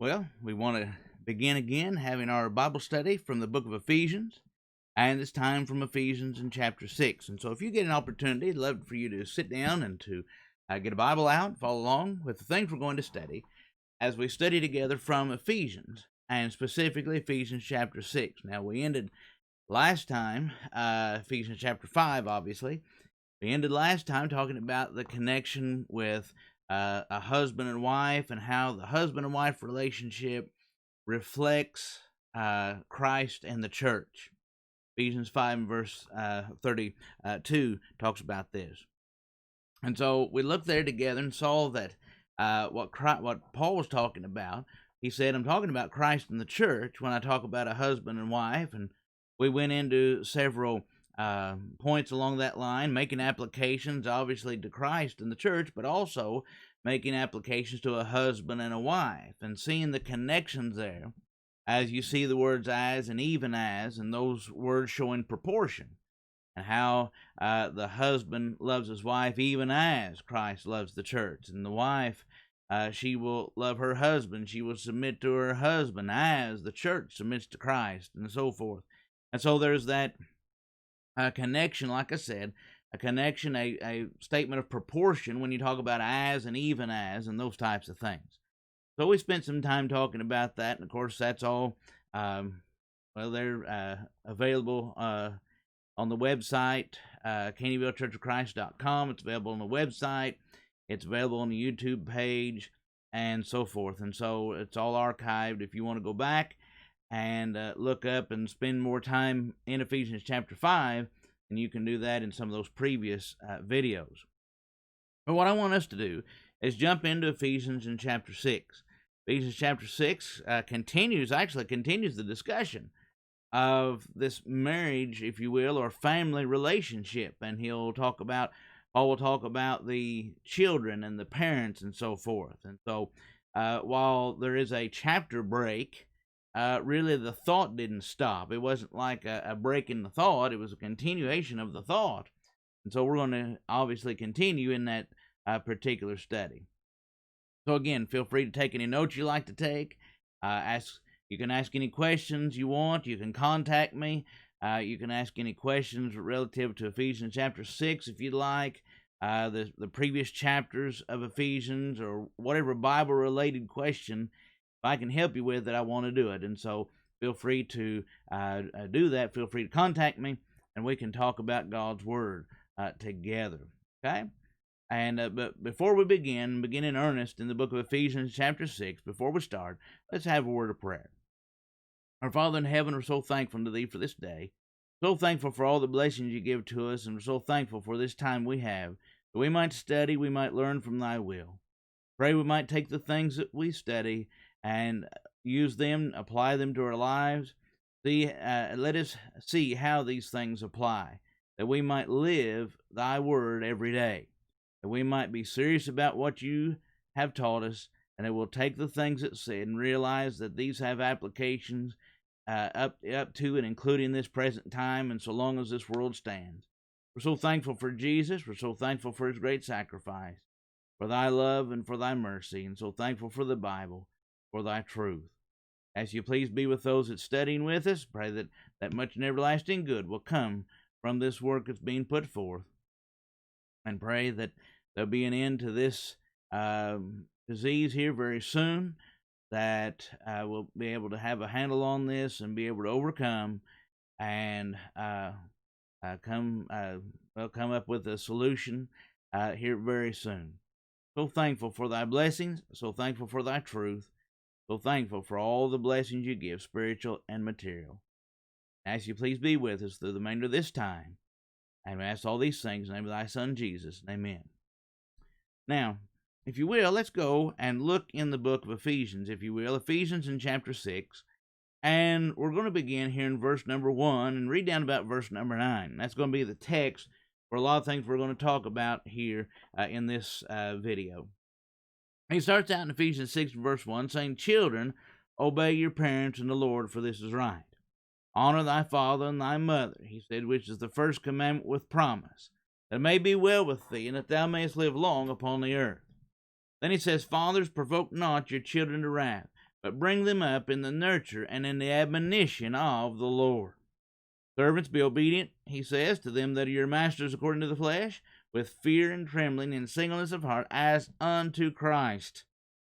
Well, we want to begin again having our Bible study from the book of Ephesians, and it's time from Ephesians in chapter 6. And so, if you get an opportunity, I'd love for you to sit down and to get a Bible out, follow along with the things we're going to study as we study together from Ephesians, and specifically Ephesians chapter 6. Now, we ended last time, Ephesians chapter 5, obviously. We ended last time talking about the connection with a husband and wife, and how the husband and wife relationship reflects Christ and the church. Ephesians 5 and verse 32 talks about this. And so we looked there together and saw that what Paul was talking about. He said, I'm talking about Christ and the church when I talk about a husband and wife. And we went into several points along that line, making applications obviously to Christ and the church, but also making applications to a husband and a wife, and seeing the connections there as you see the words as and even as, and those words showing proportion, and how the husband loves his wife even as Christ loves the church, and the wife, she will love her husband, she will submit to her husband as the church submits to Christ, and so forth. And so there's that connection, like I said, a connection, a statement of proportion when you talk about as and even as and those types of things. So we spent some time talking about that, and of course that's all, they're available on the website, CaneyvilleChurchOfChrist.com. It's available on the website, it's available on the YouTube page, and so forth. And so it's all archived if you want to go back and look up and spend more time in Ephesians chapter 5, and you can do that in some of those previous videos. But what I want us to do is jump into Ephesians in chapter 6. Ephesians chapter 6 continues the discussion of this marriage, if you will, or family relationship. And Paul will talk about the children and the parents and so forth. And so while there is a chapter break, really the thought didn't stop. It wasn't like a break in the thought. It was a continuation of the thought. And so we're going to obviously continue in that particular study. So again, feel free to take any notes you like to take. You can ask any questions you want. You can contact me. You can ask any questions relative to Ephesians chapter 6 if you'd like. The previous chapters of Ephesians, or whatever Bible-related question, if I can help you with it, I want to do it. And so feel free to do that. Feel free to contact me, and we can talk about God's Word together. Okay? And but before we begin in earnest in the book of Ephesians chapter 6, before we start, let's have a word of prayer. Our Father in heaven, we're so thankful to Thee for this day. So thankful for all the blessings You give to us, and we're so thankful for this time we have, that we might study, we might learn from Thy will. Pray we might take the things that we study and use them, apply them to our lives. Let us see how these things apply, that we might live Thy Word every day, that we might be serious about what You have taught us, and that we'll take the things that said and realize that these have applications up to and including this present time, and so long as this world stands. We're so thankful for Jesus. We're so thankful for His great sacrifice, for Thy love and for Thy mercy, and so thankful for the Bible, for Thy truth. As You please be with those that's studying with us, pray that much and everlasting good will come from this work that's being put forth, and pray that there'll be an end to this disease here very soon, that we'll be able to have a handle on this and be able to overcome and come up with a solution here very soon. So thankful for Thy blessings, so thankful for Thy truth, so thankful for all the blessings You give, spiritual and material. As You please be with us through the remainder of this time, and we ask all these things in the name of Thy Son, Jesus. Amen. Now, if you will, let's go and look in the book of Ephesians, if you will, Ephesians in chapter 6, and we're going to begin here in verse number 1 and read down about verse number 9. That's going to be the text for a lot of things we're going to talk about here in this video. He starts out in Ephesians 6 verse 1 saying, "Children, obey your parents in the Lord, for this is right. Honor thy father and thy mother," he said, "which is the first commandment with promise, that it may be well with thee, and that thou mayest live long upon the earth." Then he says, "Fathers, provoke not your children to wrath, but bring them up in the nurture and in the admonition of the Lord. Servants, be obedient, he says, to them that are your masters according to the flesh, with fear and trembling and singleness of heart, as unto Christ.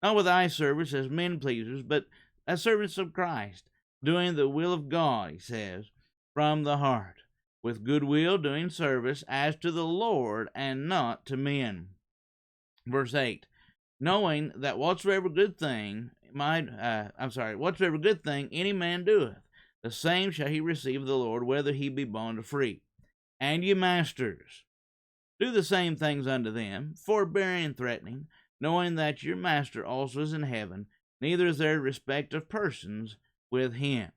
Not with eye service as men pleasers, but as servants of Christ, doing the will of God, he says, from the heart, with good will doing service as to the Lord and not to men. Verse 8, knowing that whatsoever good thing any man doeth, the same shall he receive of the Lord, whether he be bond or free. And ye masters, do the same things unto them, forbearing and threatening, knowing that your master also is in heaven, neither is there respect of persons with him.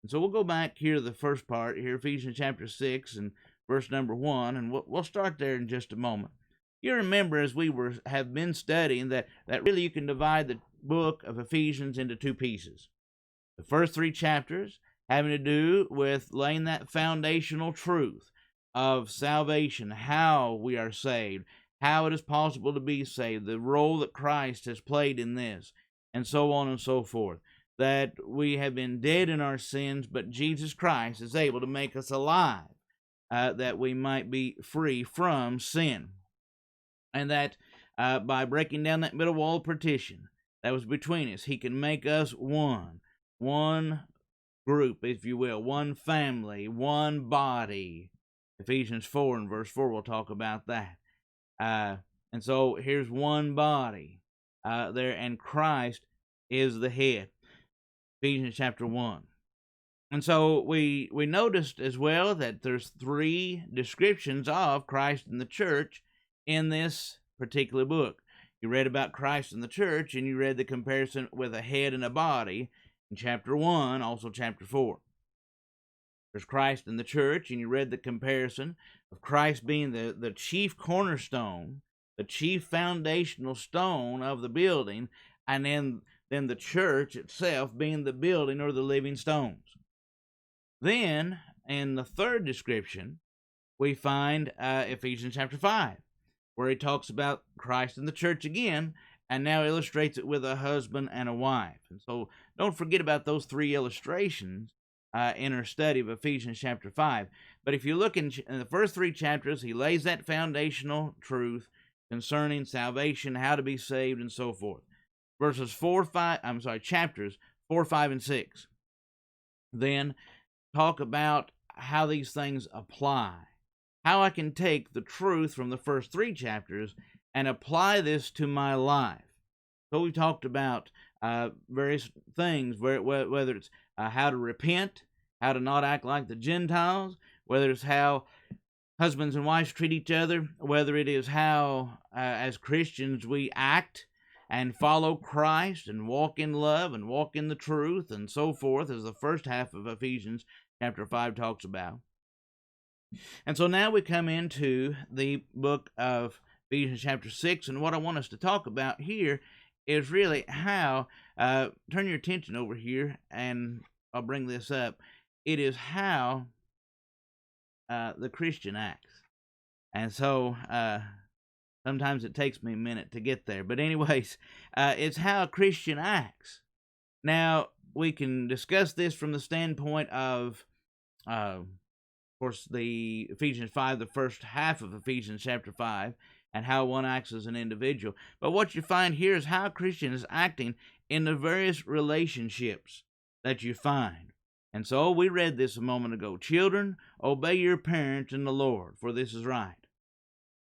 And so we'll go back here to the first part, here, Ephesians chapter 6 and verse number 1, and we'll start there in just a moment. You remember, as we have been studying, that really you can divide the book of Ephesians into two pieces. The first 3 chapters having to do with laying that foundational truth of salvation, how we are saved, how it is possible to be saved, the role that Christ has played in this, and so on and so forth. That we have been dead in our sins, but Jesus Christ is able to make us alive, that we might be free from sin. And that by breaking down that middle wall of partition that was between us, he can make us one group, if you will, one family, one body. Ephesians 4 and verse 4 will talk about that. And so here's one body there, and Christ is the head. Ephesians chapter 1. And so we noticed as well that there's 3 descriptions of Christ and the church in this particular book. You read about Christ and the church, and you read the comparison with a head and a body in chapter 1, also chapter 4. There's Christ and the church, and you read the comparison of Christ being the chief cornerstone, the chief foundational stone of the building, and then the church itself being the building or the living stones. Then, in the third description, we find Ephesians chapter 5, where he talks about Christ and the church again, and now illustrates it with a husband and a wife. And so don't forget about those 3 illustrations in our study of Ephesians chapter 5. But if you look in the first 3 chapters, he lays that foundational truth concerning salvation, how to be saved, and so forth. Chapters 4, 5, and 6. Then talk about how these things apply. How I can take the truth from the first 3 chapters and apply this to my life. So we talked about various things, whether it's how to repent, how to not act like the Gentiles, whether it's how husbands and wives treat each other, whether it is how, as Christians, we act and follow Christ and walk in love and walk in the truth and so forth, as the first half of Ephesians chapter 5 talks about. And so now we come into the book of Ephesians chapter 6, and what I want us to talk about here is really how, turn your attention over here, and I'll bring this up. It is how the Christian acts. And so sometimes it takes me a minute to get there. But anyways, it's how a Christian acts. Now, we can discuss this from the standpoint of course, the Ephesians 5, the first half of Ephesians chapter 5, and how one acts as an individual. But what you find here is how a Christian is acting in the various relationships that you find. And so we read this a moment ago. Children, obey your parents in the Lord, for this is right.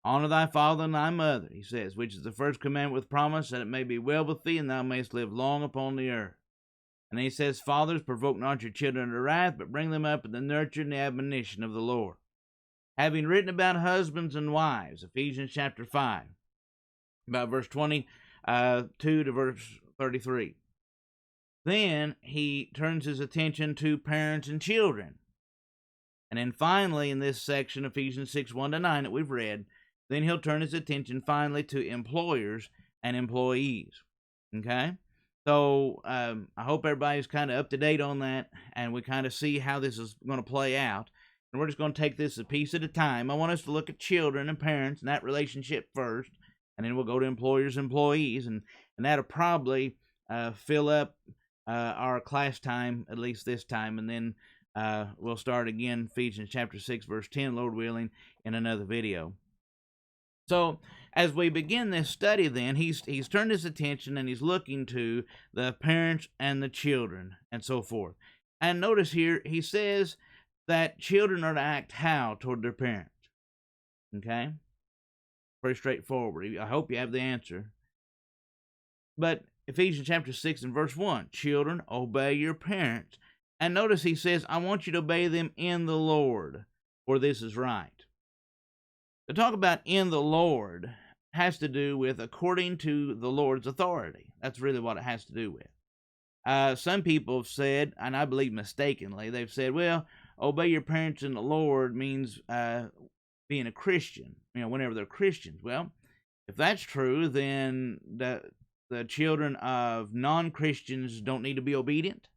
Honor thy father and thy mother, he says, which is the first commandment with promise, that it may be well with thee, and thou mayest live long upon the earth. And he says, fathers, provoke not your children to wrath, but bring them up in the nurture and the admonition of the Lord. Having written about husbands and wives, Ephesians chapter 5, about verse 22 to verse 33. Then he turns his attention to parents and children. And then finally, in this section, Ephesians 6, 1 to 9 that we've read, then he'll turn his attention finally to employers and employees. Okay? So I hope everybody's kind of up to date on that, and we kind of see how this is going to play out. And we're just going to take this a piece at a time. I want us to look at children and parents and that relationship first, and then we'll go to employers and employees, and that'll probably fill up our class time, at least this time, and then we'll start again, Ephesians chapter 6, verse 10, Lord willing, in another video. So, as we begin this study then, he's turned his attention and he's looking to the parents and the children and so forth. And notice here, he says that children are to act how toward their parents? Okay? Pretty straightforward. I hope you have the answer. But Ephesians chapter 6 and verse 1, children, obey your parents. And notice he says, I want you to obey them in the Lord, for this is right. To talk about in the Lord has to do with according to the Lord's authority. That's really what it has to do with. Some people have said, and I believe mistakenly, they've said, well, obey your parents in the Lord means being a Christian, whenever they're Christians. Well, if that's true, then the children of non-Christians don't need to be obedient?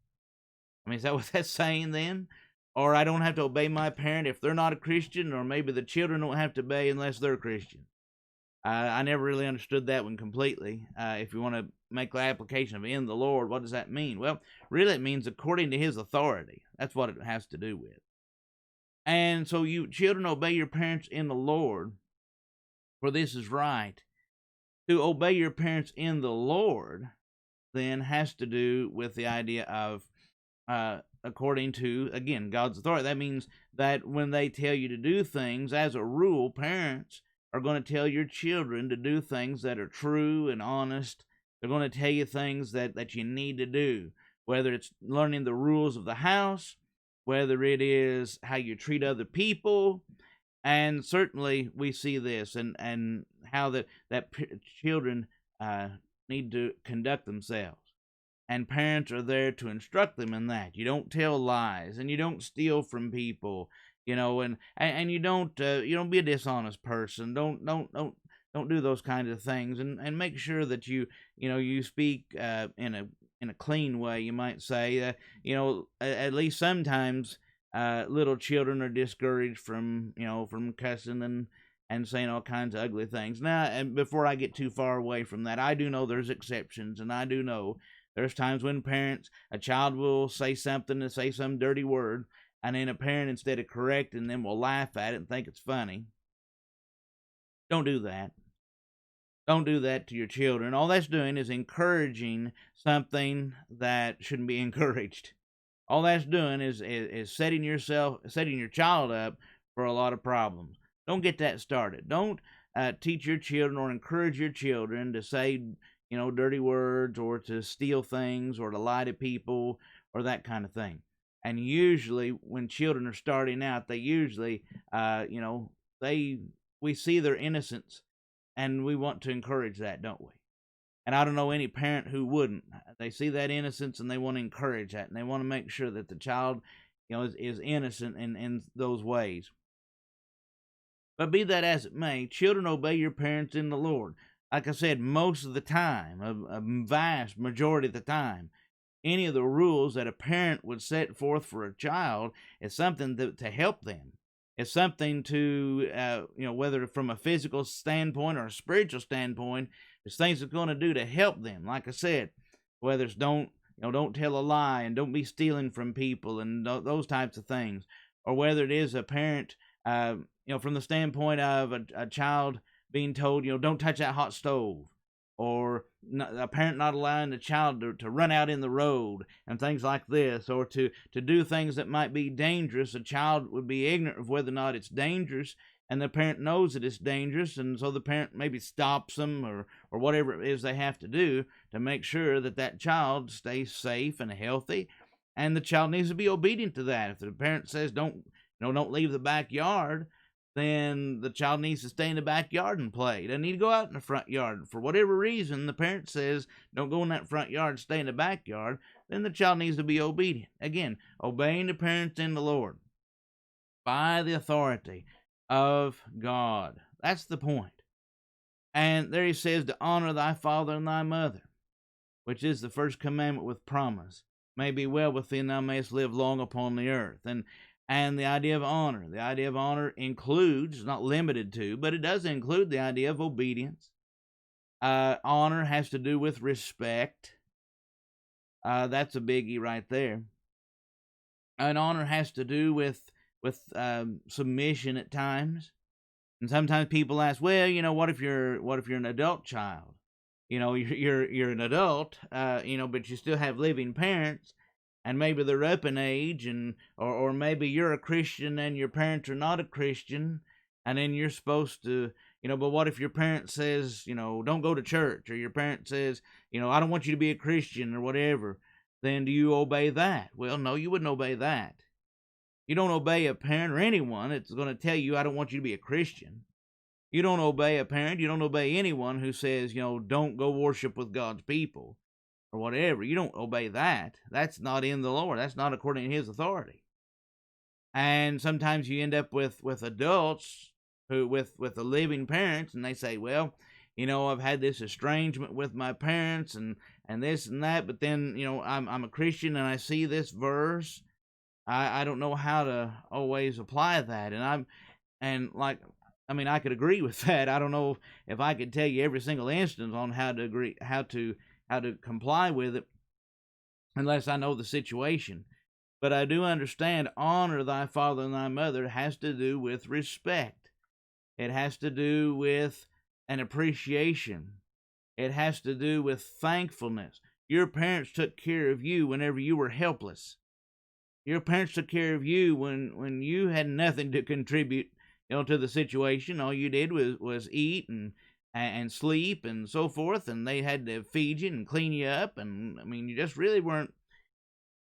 I mean, is that what that's saying then? Or I don't have to obey my parent if they're not a Christian, or maybe the children don't have to obey unless they're Christian. I never really understood that one completely. If you want to make the application of in the Lord, what does that mean? Well, really it means according to his authority. That's what it has to do with. And so you children, obey your parents in the Lord, for this is right. To obey your parents in the Lord then has to do with the idea of according to, again, God's authority. That means that when they tell you to do things, as a rule, parents are going to tell your children to do things that are true and honest. They're going to tell you things that you need to do, whether it's learning the rules of the house, whether it is how you treat other people. And certainly we see this and how that children need to conduct themselves. And parents are there to instruct them in that. You don't tell lies, and you don't steal from people, and you don't be a dishonest person. Don't do those kinds of things, and make sure that you speak in a clean way. You might say, at least sometimes little children are discouraged from cussing and saying all kinds of ugly things. Now, and before I get too far away from that, I do know there's exceptions, and I do know there's times when a child will say something and say some dirty word, and then a parent, instead of correcting them, will laugh at it and think it's funny. Don't do that. Don't do that to your children. All that's doing is encouraging something that shouldn't be encouraged. All that's doing is setting your child up for a lot of problems. Don't get that started. Don't teach your children or encourage your children to say dirty words, or to steal things, or to lie to people, or that kind of thing. And usually when children are starting out, they usually, we see their innocence, and we want to encourage that, don't we? And I don't know any parent who wouldn't. They see that innocence and they want to encourage that, and they want to make sure that the child, is innocent in those ways. But be that as it may, children, obey your parents in the Lord. Like I said, most of the time, a vast majority of the time, any of the rules that a parent would set forth for a child is something to help them. It's something to, whether from a physical standpoint or a spiritual standpoint, it's things it's going to do to help them. Like I said, whether it's don't tell a lie, and don't be stealing from people, and those types of things. Or whether it is a parent, from the standpoint of a child being told, don't touch that hot stove, or a parent not allowing the child to run out in the road, and things like this, or to do things that might be dangerous. A child would be ignorant of whether or not it's dangerous, and the parent knows that it's dangerous, and so the parent maybe stops them, or whatever it is they have to do to make sure that child stays safe and healthy. And the child needs to be obedient to that. If the parent says don't leave the backyard, then the child needs to stay in the backyard and play. They doesn't need to go out in the front yard. For whatever reason, the parent says, don't go in that front yard, stay in the backyard, then the child needs to be obedient. Again, obeying the parents in the Lord by the authority of God. That's the point. And there he says, to honor thy father and thy mother, which is the first commandment with promise. May be well within thou mayest live long upon the earth. And the idea of honor includes, not limited to, but it does include the idea of obedience. Honor has to do with respect. That's a biggie right there. And honor has to do with submission at times. And sometimes people ask, well, what if you're an adult child? You're an adult, but you still have living parents, and maybe they're up in age, and or maybe you're a Christian and your parents are not a Christian, and then you're supposed to, but what if your parent says, don't go to church, or your parent says, I don't want you to be a Christian or whatever? Then do you obey that? Well, no, you wouldn't obey that. You don't obey a parent or anyone that's going to tell you, I don't want you to be a Christian. You don't obey a parent. You don't obey anyone who says, don't go worship with God's people or whatever. You don't obey that. That's not in the Lord. That's not according to His authority. And sometimes you end up with adults who, with the living parents, and they say, well, I've had this estrangement with my parents and this and that, but then, I'm a Christian and I see this verse. I don't know how to always apply that. I could agree with that. I don't know if I could tell you every single instance on how to comply with it unless I know the situation. But I do understand honor thy father and thy mother has to do with respect. It has to do with an appreciation. It has to do with thankfulness. Your parents took care of you whenever you were helpless. Your parents took care of you when you had nothing to contribute, to the situation. All you did was eat and sleep and so forth, and they had to feed you and clean you up, and you just really wasn't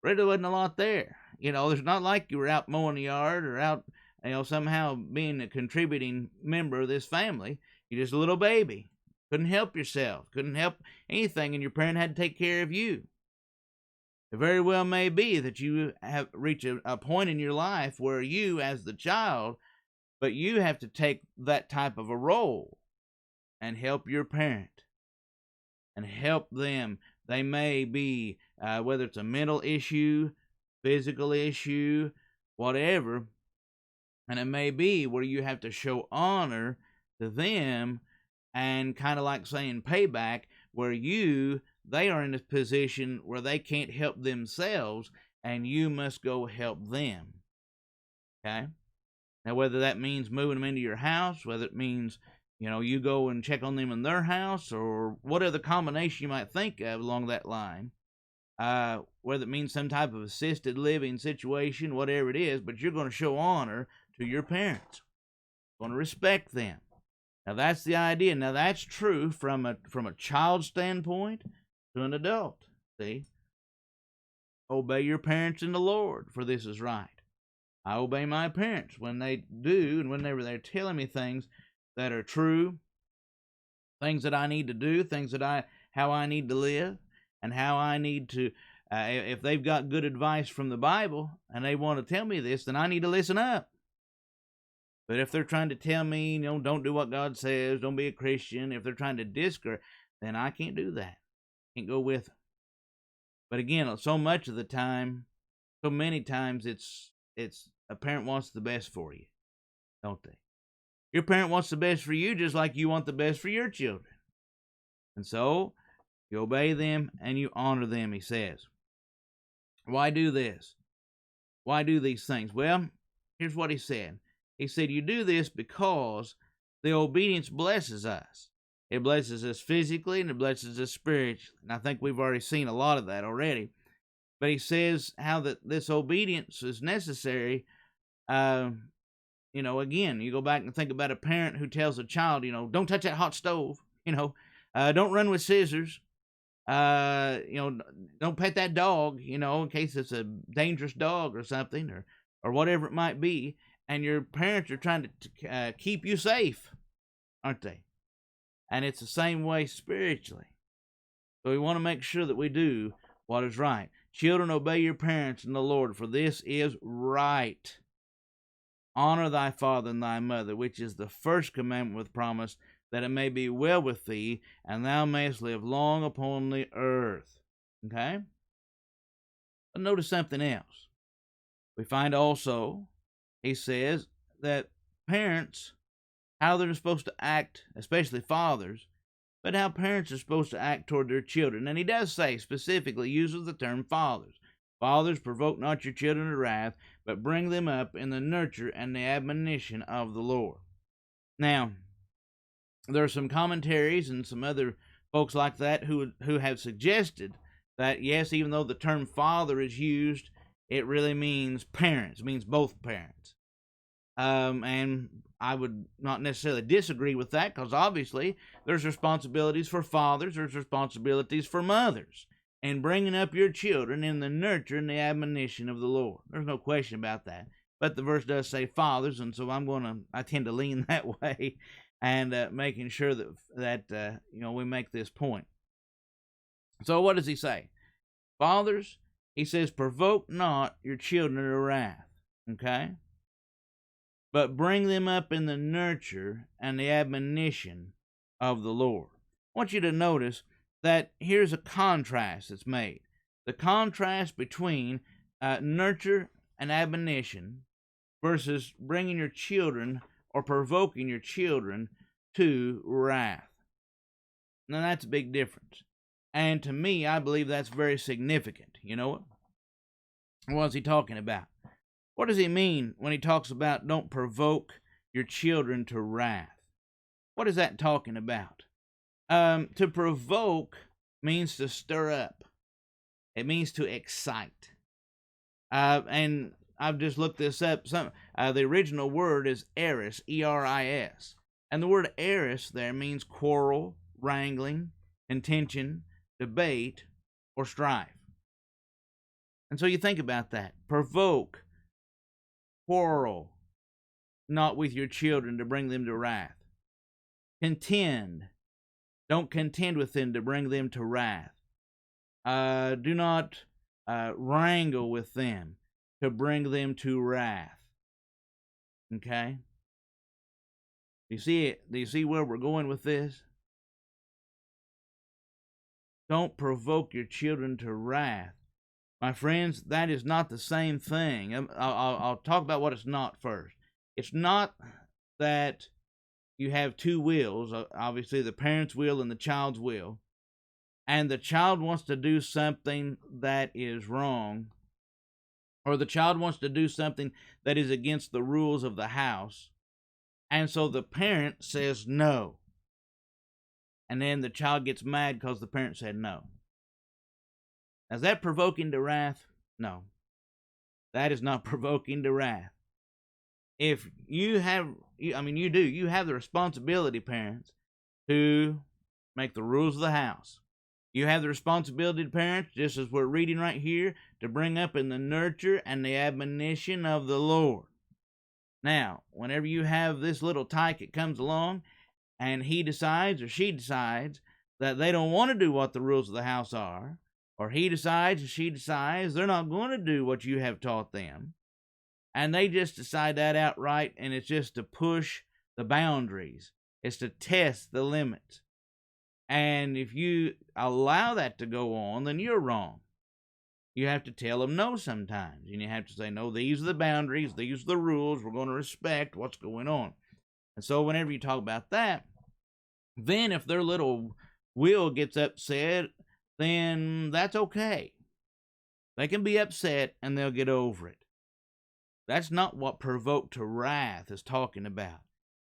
a lot there. There's not like you were out mowing the yard or out, somehow being a contributing member of this family. You're just a little baby. Couldn't help yourself. Couldn't help anything, and your parent had to take care of you. It very well may be that you have reached a point in your life where you, as the child, but you have to take that type of a role and help your parent and help them. They may be, whether it's a mental issue, physical issue, whatever, and it may be where you have to show honor to them and kind of like saying payback, where they are in a position where they can't help themselves and you must go help them. Okay? Now, whether that means moving them into your house, whether it means, you go and check on them in their house, or what other combination you might think of along that line, whether it means some type of assisted living situation, whatever it is, but you're going to show honor to your parents. You're going to respect them. Now, that's the idea. Now, that's true from a child standpoint to an adult. See? Obey your parents in the Lord, for this is right. I obey my parents when they do and whenever they're telling me things that are true, things that I need to do, how I need to live, and how I need to, if they've got good advice from the Bible and they want to tell me this, then I need to listen up. But if they're trying to tell me, don't do what God says, don't be a Christian, if they're trying to discourage, then I can't do that. Can't go with them. But again, so many times it's a parent wants the best for you, don't they? Your parent wants the best for you just like you want the best for your children. And so, you obey them and you honor them, he says. Why do this? Why do these things? Well, here's what he said. He said, you do this because the obedience blesses us. It blesses us physically and it blesses us spiritually. And I think we've already seen a lot of that already. But he says how that this obedience is necessary. Again, you go back and think about a parent who tells a child, don't touch that hot stove. Don't run with scissors. Don't pet that dog, in case it's a dangerous dog or something, or whatever it might be. And your parents are trying to keep you safe, aren't they? And it's the same way spiritually. So we want to make sure that we do what is right. Children, obey your parents in the Lord, for this is right. Honor thy father and thy mother, which is the first commandment with promise, that it may be well with thee, and thou mayest live long upon the earth. Okay? But notice something else. We find also, he says, that parents, how they're supposed to act, especially fathers, but how parents are supposed to act toward their children. And he does say, specifically, uses the term fathers. Fathers, provoke not your children to wrath, but bring them up in the nurture and the admonition of the Lord. Now, there are some commentaries and some other folks like that who have suggested that, yes, even though the term father is used, it really means parents, it means both parents. And I would not necessarily disagree with that, because obviously there's responsibilities for fathers, there's responsibilities for mothers, and bringing up your children in the nurture and the admonition of the Lord. There's no question about that. But the verse does say fathers, and so I tend to lean that way, and making sure that we make this point. So what does he say? Fathers, he says, provoke not your children to wrath, okay? But bring them up in the nurture and the admonition of the Lord. I want you to notice that here's a contrast that's made. The contrast between nurture and admonition versus bringing your children or provoking your children to wrath. Now, that's a big difference. And to me, I believe that's very significant. You know what? What is he talking about? What does he mean when he talks about don't provoke your children to wrath? What is that talking about? To provoke means to stir up. It means to excite. And I've just looked this up. The original word is eris, E-R-I-S. And the word eris there means quarrel, wrangling, contention, debate, or strife. And so you think about that. Provoke, quarrel, not with your children to bring them to wrath. Contend, don't contend with them to bring them to wrath. Do not wrangle with them to bring them to wrath. Okay? Do you see it? Do you see where we're going with this? Don't provoke your children to wrath. My friends, that is not the same thing. I'll talk about what it's not first. It's not that you have two wills, obviously the parent's will and the child's will, and the child wants to do something that is wrong, or the child wants to do something that is against the rules of the house, and so the parent says no. And then the child gets mad because the parent said no. Is that provoking to wrath? No. That is not provoking to wrath. If you have the responsibility, parents, to make the rules of the house. You have the responsibility, parents, just as we're reading right here, to bring up in the nurture and the admonition of the Lord. Now, whenever you have this little tyke that comes along, and he decides or she decides that they don't want to do what the rules of the house are, or he decides or she decides they're not going to do what you have taught them, and they just decide that outright, and it's just to push the boundaries. It's to test the limits. And if you allow that to go on, then you're wrong. You have to tell them no sometimes. And you have to say, no, these are the boundaries, these are the rules, we're going to respect what's going on. And so whenever you talk about that, then if their little will gets upset, then that's okay. They can be upset and they'll get over it. That's not what provoke to wrath is talking about.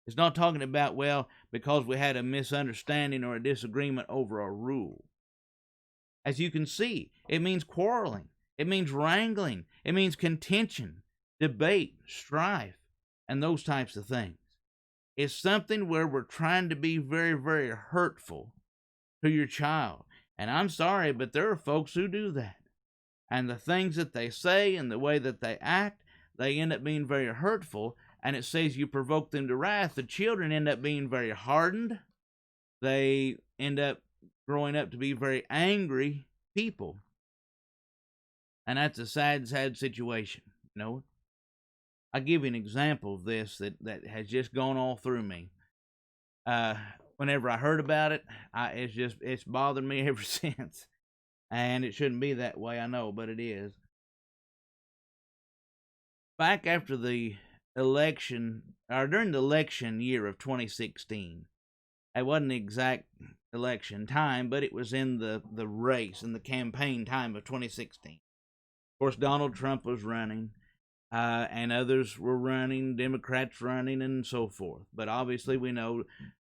It's not talking about, well, because we had a misunderstanding or a disagreement over a rule. As you can see, it means quarreling. It means wrangling. It means contention, debate, strife, and those types of things. It's something where we're trying to be very, very hurtful to your child. And I'm sorry, but there are folks who do that. And the things that they say and the way that they act, they end up being very hurtful. And it says you provoke them to wrath. The children end up being very hardened. They end up growing up to be very angry people. And that's a sad, sad situation. You know, I'll give you an example of this that has just gone all through me. Whenever I heard about it, it's bothered me ever since. And it shouldn't be that way, I know, but it is. Back after the election, or during the election year of 2016, It wasn't the exact election time, but it was in the race, in the campaign time of 2016. Of course, Donald Trump was running, and others were running, Democrats running, and so forth. But obviously, we know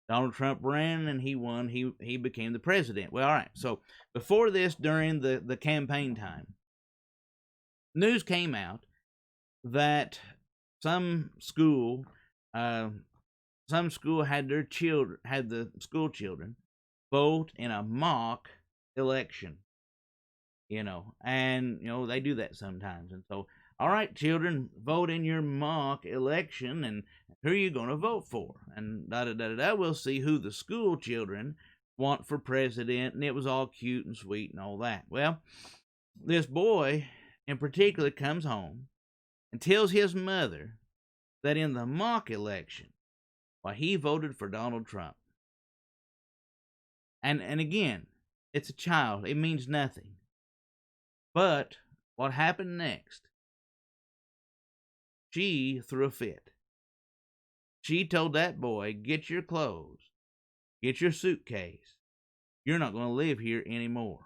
Donald Trump ran and he won. He became the president. Well, all right. So before this, during the campaign time, news came out that some school, uh, had the school children vote in a mock election. And they do that sometimes. And so, all right, children, vote in your mock election, and who are you going to vote for? And da da da da da. We'll see who the school children want for president, and it was all cute and sweet and all that. Well, this boy in particular comes home and tells his mother that in the mock election, he voted for Donald Trump. And again, it's a child. It means nothing. But what happened next? She threw a fit. She told that boy, get your clothes, get your suitcase. You're not going to live here anymore.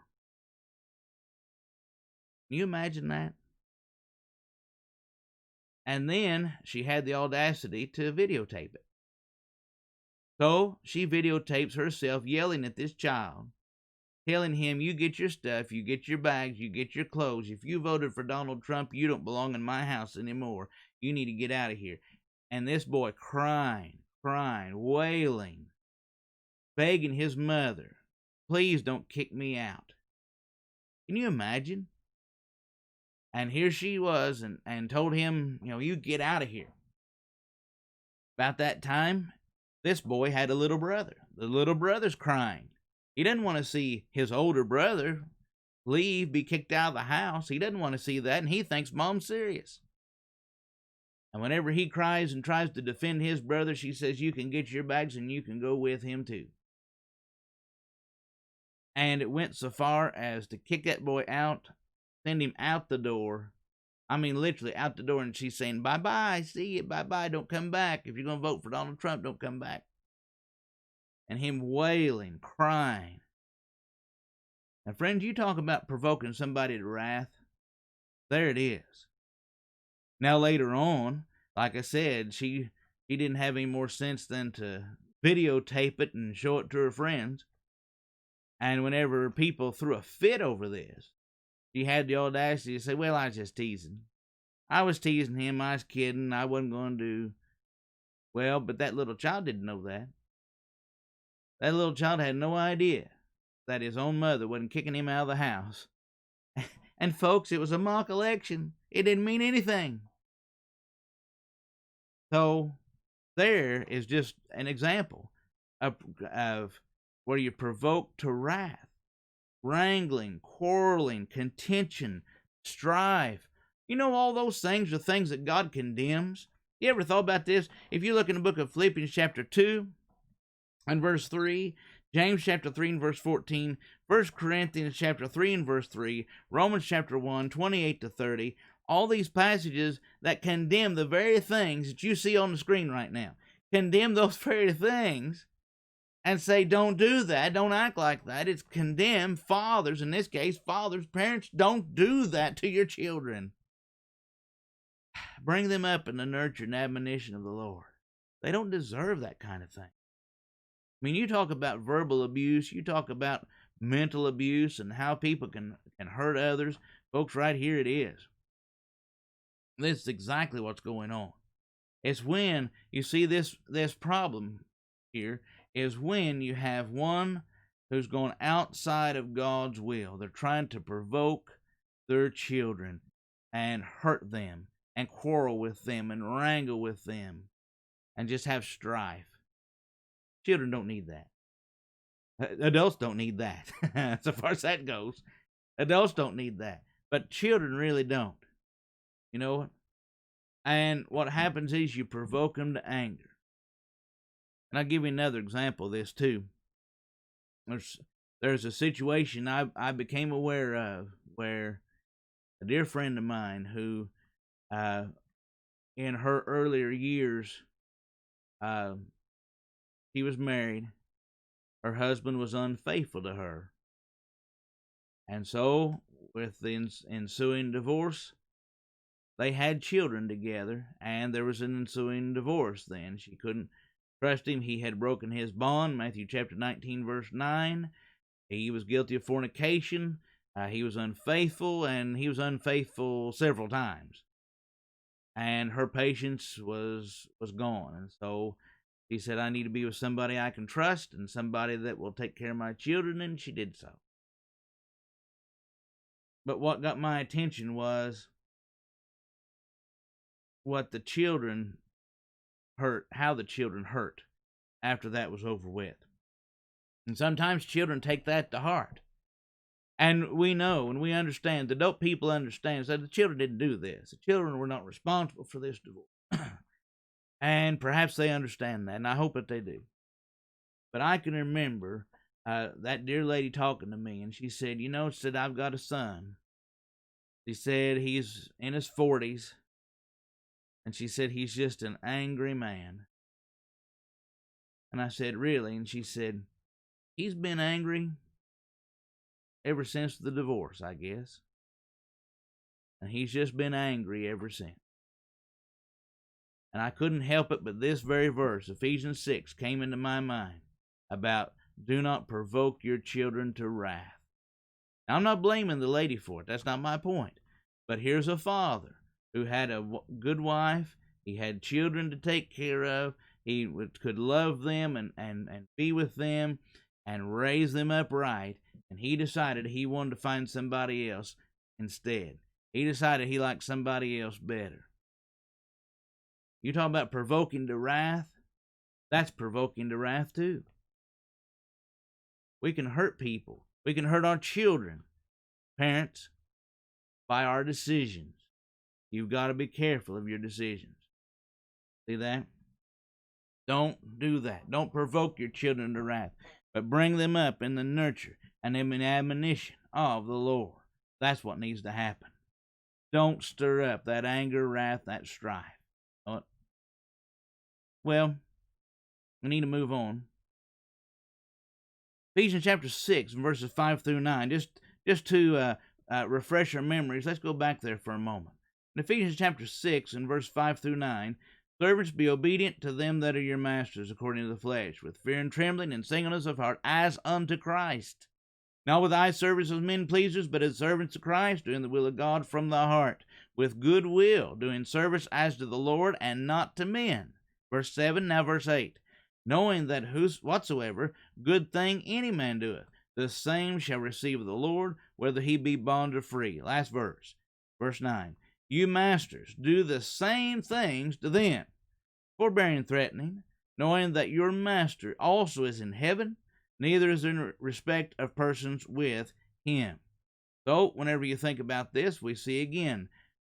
Can you imagine that? And then she had the audacity to videotape it. So she videotapes herself yelling at this child, telling him, you get your stuff, you get your bags, you get your clothes. If you voted for Donald Trump, you don't belong in my house anymore. You need to get out of here. And this boy crying, wailing, begging his mother, please don't kick me out. Can you imagine? And here she was and told him, you get out of here. About that time, this boy had a little brother. The little brother's crying. He doesn't want to see his older brother leave, be kicked out of the house. He doesn't want to see that, and he thinks mom's serious. And whenever he cries and tries to defend his brother, she says, you can get your bags and you can go with him too. And it went so far as to kick that boy out, send him out the door. I mean, literally out the door, and she's saying, bye-bye, see you, bye-bye, don't come back. If you're going to vote for Donald Trump, don't come back. And him wailing, crying. Now, friends, you talk about provoking somebody to wrath. There it is. Now, later on, like I said, she didn't have any more sense than to videotape it and show it to her friends. And whenever people threw a fit over this, she had the audacity to say, well, I was just teasing. I was teasing him. I was kidding. I wasn't going to. Well, but that little child didn't know that. That little child had no idea that his own mother wasn't kicking him out of the house. And folks, it was a mock election. It didn't mean anything. So there is just an example of where you provoke to wrath, wrangling, quarreling, contention, strife. All those things are things that God condemns. You ever thought about this? If you look in the book of Philippians chapter 2 and verse 3, James chapter 3 and verse 14, 1 Corinthians chapter 3 and verse 3, Romans chapter 1, 28 to 30, all these passages that condemn the very things that you see on the screen right now. Condemn those very things and say, don't do that, don't act like that. It's condemn fathers, in this case, fathers, parents, don't do that to your children. Bring them up in the nurture and admonition of the Lord. They don't deserve that kind of thing. I mean, you talk about verbal abuse, you talk about mental abuse and how people can hurt others. Folks, right here it is. This is exactly what's going on. It's when you see this problem here is when you have one who's gone outside of God's will. They're trying to provoke their children and hurt them and quarrel with them and wrangle with them and just have strife. Children don't need that. Adults don't need that. So far as that goes, adults don't need that. But children really don't. You know? And what happens is you provoke them to anger. And I'll give you another example of this too. There's a situation I became aware of where a dear friend of mine who, in her earlier years, she was married, her husband was unfaithful to her. And so, with the ensuing divorce, they had children together, and there was an ensuing divorce then. She couldn't trust him. He had broken his bond, Matthew chapter 19, verse 9. He was guilty of fornication. He was unfaithful, and he was unfaithful several times. And her patience was gone. And so he said, I need to be with somebody I can trust and somebody that will take care of my children, and she did so. But what got my attention was what the children hurt, how the children hurt after that was over with. And sometimes children take that to heart. And we know and we understand, the adult people understand that the children didn't do this. The children were not responsible for this divorce. And perhaps they understand that, and I hope that they do. But I can remember that dear lady talking to me, and she said, I've got a son. She said he's in his 40s, and she said he's just an angry man. And I said, really? And she said, he's been angry ever since the divorce, I guess. And he's just been angry ever since. And I couldn't help it, but this very verse, Ephesians 6, came into my mind about do not provoke your children to wrath. Now, I'm not blaming the lady for it. That's not my point. But here's a father who had a good wife. He had children to take care of. He could love them and be with them and raise them up right. And he decided he wanted to find somebody else instead. He decided he liked somebody else better. You talk about provoking to wrath? That's provoking to wrath too. We can hurt people. We can hurt our children, parents, by our decisions. You've got to be careful of your decisions. See that? Don't do that. Don't provoke your children to wrath, but bring them up in the nurture and in the admonition of the Lord. That's what needs to happen. Don't stir up that anger, wrath, that strife. Well, we need to move on. Ephesians chapter 6, verses 5 through 9. Just to refresh our memories, let's go back there for a moment. In Ephesians chapter 6, and verse 5 through 9, servants, be obedient to them that are your masters according to the flesh, with fear and trembling and singleness of heart, as unto Christ. Not with eye service as men pleasers, but as servants of Christ, doing the will of God from the heart, with good will, doing service as to the Lord and not to men. Verse 7, now verse 8. Knowing that whatsoever good thing any man doeth, the same shall receive of the Lord, whether he be bond or free. Last verse. Verse 9. You masters, do the same things to them, forbearing and threatening, knowing that your master also is in heaven, neither is there respect of persons with him. So, whenever you think about this, we see again,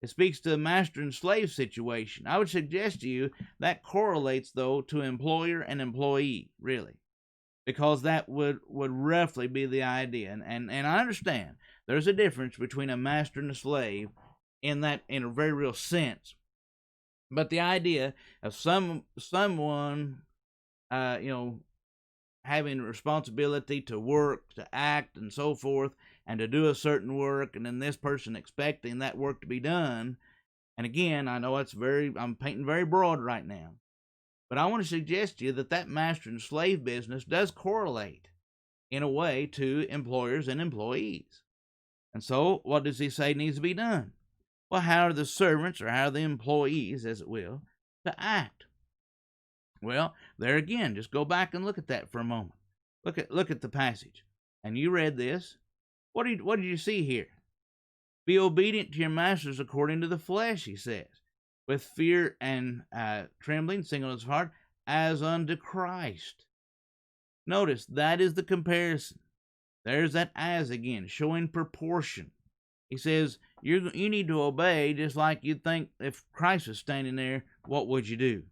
it speaks to a master and slave situation. I would suggest to you that correlates, though, to employer and employee, really, because that would roughly be the idea. And I understand there's a difference between a master and a slave in a very real sense. But the idea of someone, having responsibility to work, to act, and so forth, and to do a certain work, and then this person expecting that work to be done. And again, I know I'm painting very broad right now, but I want to suggest to you that master and slave business does correlate in a way to employers and employees. And so, what does he say needs to be done? Well, how are the servants, or how are the employees, as it will, to act? Well, there again, just go back and look at that for a moment. Look at the passage. And you read this. What did you see here? Be obedient to your masters according to the flesh, he says, with fear and trembling, singleness of heart, as unto Christ. Notice, that is the comparison. There's that as again, showing proportion. He says, you need to obey just like you'd think if Christ was standing there, what would you do?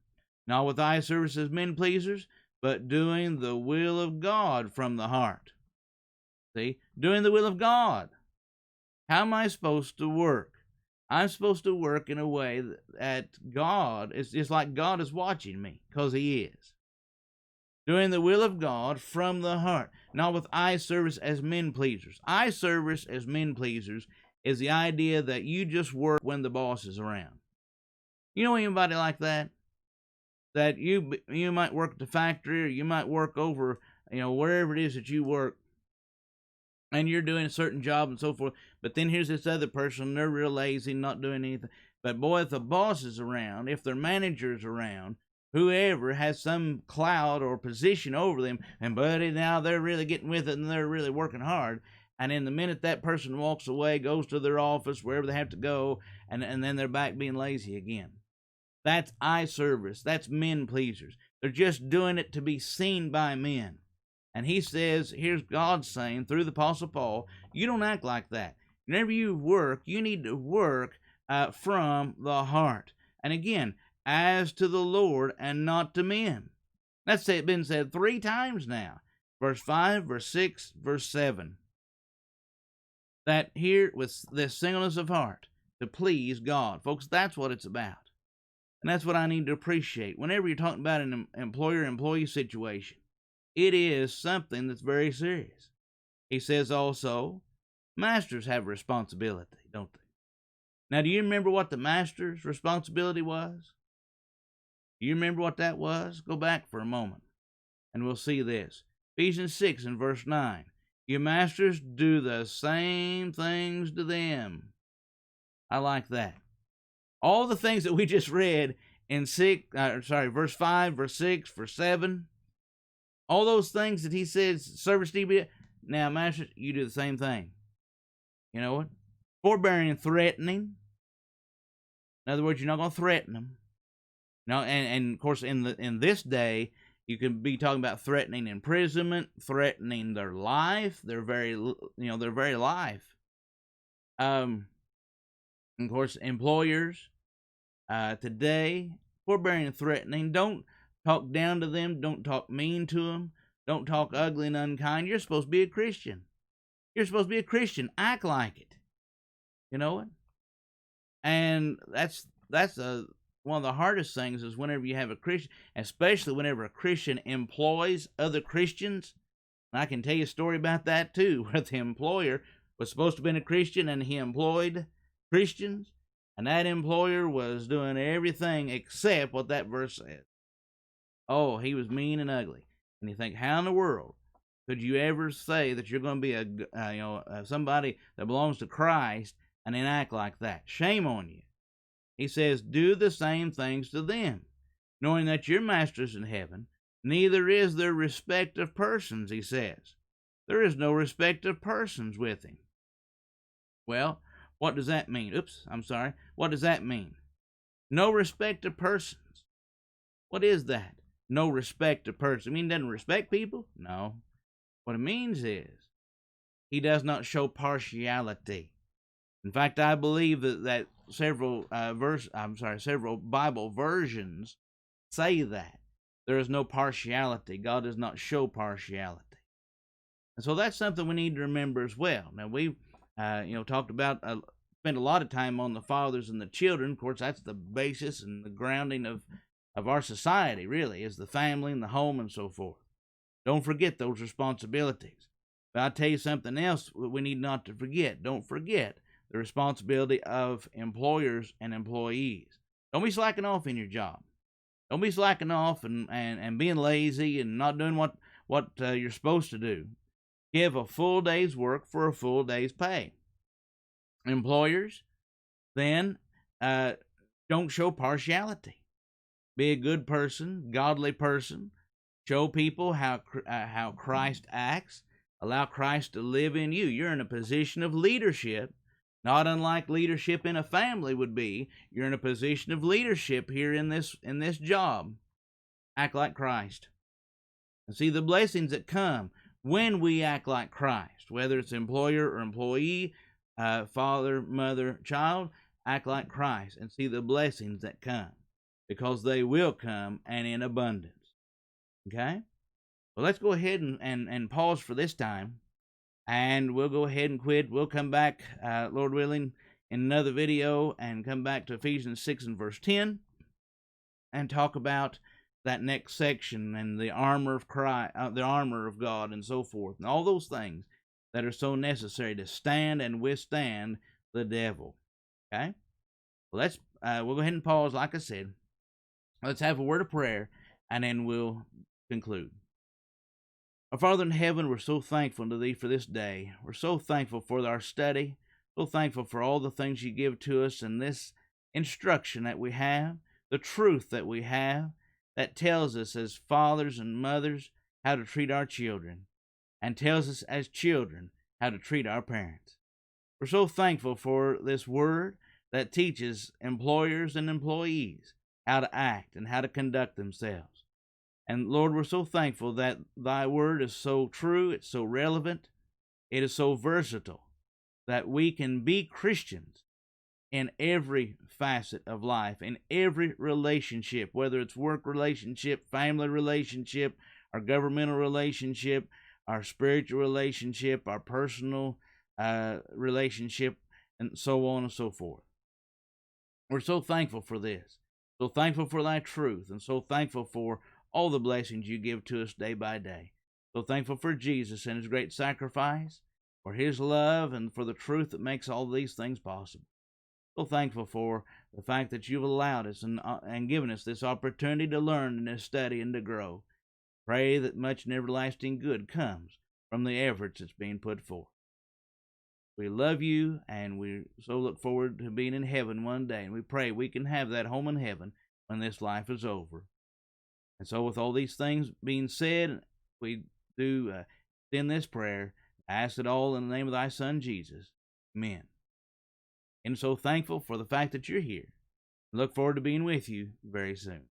Not with eye service as men pleasers, but doing the will of God from the heart. See, doing the will of God. How am I supposed to work? I'm supposed to work in a way that God, it's like God is watching me, because he is. doing the will of God from the heart, not with eye service as men pleasers. Eye service as men pleasers is the idea that you just work when the boss is around. You know anybody like that? That you might work at the factory, or you might work over, wherever it is that you work, and you're doing a certain job and so forth. But then here's this other person, they're real lazy, not doing anything. But boy, if the boss is around, if their manager's around, whoever has some clout or position over them, and buddy, now they're really getting with it and they're really working hard. And in the minute that person walks away, goes to their office, wherever they have to go, and then they're back being lazy again. That's eye service. That's men pleasers. They're just doing it to be seen by men. And he says, here's God saying through the Apostle Paul, you don't act like that. Whenever you work, you need to work from the heart. And again, as to the Lord and not to men. That's been said 3 times now. Verse 5, verse 6, verse 7. That here with this singleness of heart, to please God. Folks, that's what it's about. And that's what I need to appreciate. Whenever you're talking about an employer-employee situation, it is something that's very serious. He says also, masters have responsibility, don't they? Now, do you remember what the master's responsibility was? Do you remember what that was? Go back for a moment, and we'll see this. Ephesians 6 and verse 9. Your masters, do the same things to them. I like that. All the things that we just read in verse 5, verse 6, verse 7, all those things that he says, service to be. Now, masters, you do the same thing. You know what? Forbearing and threatening. In other words, you're not going to threaten them. No, and of course, in this day, you can be talking about threatening imprisonment, threatening their life, their very life. Of course, employers today, forbearing and threatening. Don't talk down to them. Don't talk mean to them. Don't talk ugly and unkind. You're supposed to be a Christian. You're supposed to be a Christian. Act like it. You know what? And that's one of the hardest things is whenever you have a Christian, especially whenever a Christian employs other Christians. And I can tell you a story about that too, where the employer was supposed to have been a Christian and he employed Christians, and that employer was doing everything except what that verse said. Oh, he was mean and ugly. And you think, how in the world could you ever say that you're going to be somebody that belongs to Christ and then act like that? Shame on you. He says, do the same things to them, knowing that your master's in heaven, neither is there respect of persons, he says. There is no respect of persons with him. Well, what does that mean? What does that mean? No respect of persons. What is that? No respect of persons. I mean, he doesn't respect people? No. What it means is he does not show partiality. In fact, I believe that several Bible versions say that there is no partiality. God does not show partiality, and so that's something we need to remember as well. Now we've talked about spent a lot of time on the fathers and the children. Of course, that's the basis and the grounding of our society. Really, is the family and the home and so forth. Don't forget those responsibilities. But I'll tell you something else we need not to forget. Don't forget the responsibility of employers and employees. Don't be slacking off in your job. Don't be slacking off and being lazy and not doing what you're supposed to do. Give a full day's work for a full day's pay. Employers, then, don't show partiality. Be a good person, godly person. Show people how Christ acts. Allow Christ to live in you. You're in a position of leadership. Not unlike leadership in a family would be. You're in a position of leadership here in this job. Act like Christ. And see the blessings that come when we act like Christ. Whether it's employer or employee, father, mother, child, act like Christ and see the blessings that come. Because they will come and in abundance. Okay? Well, let's go ahead and pause for this time. And we'll go ahead and quit. We'll come back, Lord willing, in another video and come back to Ephesians 6 and verse 10 and talk about that next section, and the armor of Christ, the armor of God, and so forth, and all those things that are so necessary to stand and withstand the devil. Okay, well, we'll go ahead and pause. Like I said, let's have a word of prayer, and then we'll conclude. Our Father in heaven, we're so thankful to Thee for this day. We're so thankful for our study, so thankful for all the things You give to us, and this instruction that we have, the truth that we have, that tells us as fathers and mothers how to treat our children, and tells us as children how to treat our parents. We're so thankful for this word that teaches employers and employees how to act and how to conduct themselves. And Lord, we're so thankful that Thy word is so true, it's so relevant, it is so versatile, that we can be Christians in every facet of life, in every relationship, whether it's work relationship, family relationship, our governmental relationship, our spiritual relationship, our personal relationship, and so on and so forth. We're so thankful for this, so thankful for Thy truth, and so thankful for all the blessings You give to us day by day. So thankful for Jesus and His great sacrifice, for His love, and for the truth that makes all these things possible. So thankful for the fact that You've allowed us and given us this opportunity to learn and to study and to grow. Pray that much and everlasting good comes from the efforts that's being put forth. We love You, and we so look forward to being in heaven one day, and we pray we can have that home in heaven when this life is over. And so with all these things being said, we do extend this prayer. I ask it all in the name of Thy Son, Jesus. Amen. And so thankful for the fact that you're here. Look forward to being with you very soon.